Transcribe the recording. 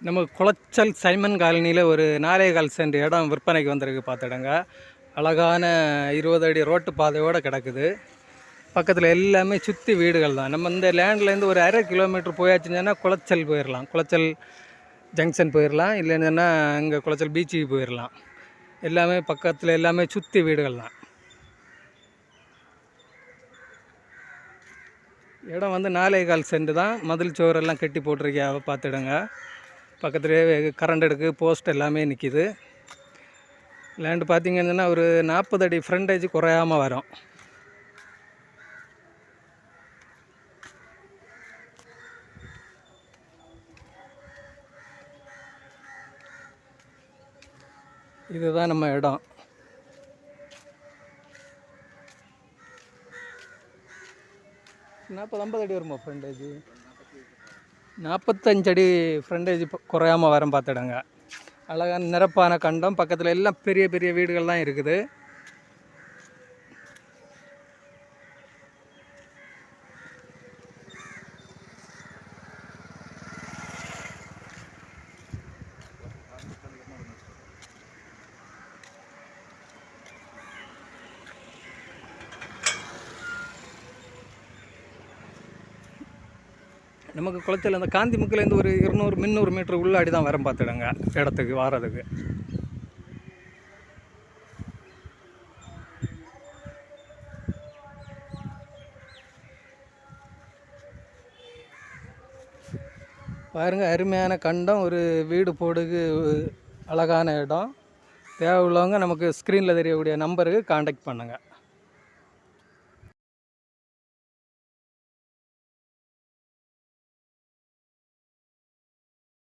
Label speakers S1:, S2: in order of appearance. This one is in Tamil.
S1: நம்ம குளச்சல் சைமன் காலனியில் ஒரு 4.25 சென்ட் இடம் விற்பனைக்கு வந்திருக்கு பார்த்துடுங்க. அழகான 20 அடி ரோட்டு பாதையோடு கிடக்குது. பக்கத்தில் எல்லாமே சுற்றி வீடுகள் தான். நம்ம இந்த லேண்ட்லேருந்து ஒரு 1/2 கிலோமீட்டர் போயாச்சுன்னா குளச்சல் போயிடலாம். குளச்சல் ஜங்ஷன் போயிடலாம். இல்லைன்னா இங்கே குளச்சல் பீச்சுக்கு போயிடலாம். எல்லாமே பக்கத்தில் எல்லாமே சுற்றி வீடுகள் தான். இடம் வந்து 4.25 சென்ட் தான். மதில் சோறெல்லாம் கட்டி போட்டிருக்கியா பார்த்துடுங்க. பக்கத்துலேயே கரண்ட் எடுக்கு போஸ்ட் எல்லாமே நிற்கிது. லேண்டு பார்த்திங்கன்னா ஒரு 40 அடி ஃப்ரண்டேஜ் குறையாமல் வரும். இதுதான் நம்ம இடம். நாற்பது 50 அடி வருமா ஃப்ரண்டேஜ்? 45 அடி ஃப்ரண்டேஜ் குறையாமல் வரும் பார்த்துடுங்க. அழகான நிரப்பான கண்டம். பக்கத்தில் எல்லாம் பெரிய பெரிய வீடுகள் தான் இருக்குது. நமக்கு குளத்தில் அந்த காந்தி முக்கிலேருந்து ஒரு 200-300 மீட்டர் உள்ளாடி தான் வரம் பார்த்துடுங்க இடத்துக்கு வாரதுக்கு. பாருங்கள், அருமையான கண்டம். ஒரு வீடு போடுக்கு அழகான இடம். தேவை உள்ளவங்க நமக்கு ஸ்க்ரீனில் தெரியக்கூடிய நம்பருக்கு காண்டாக்ட் பண்ணுங்கள்.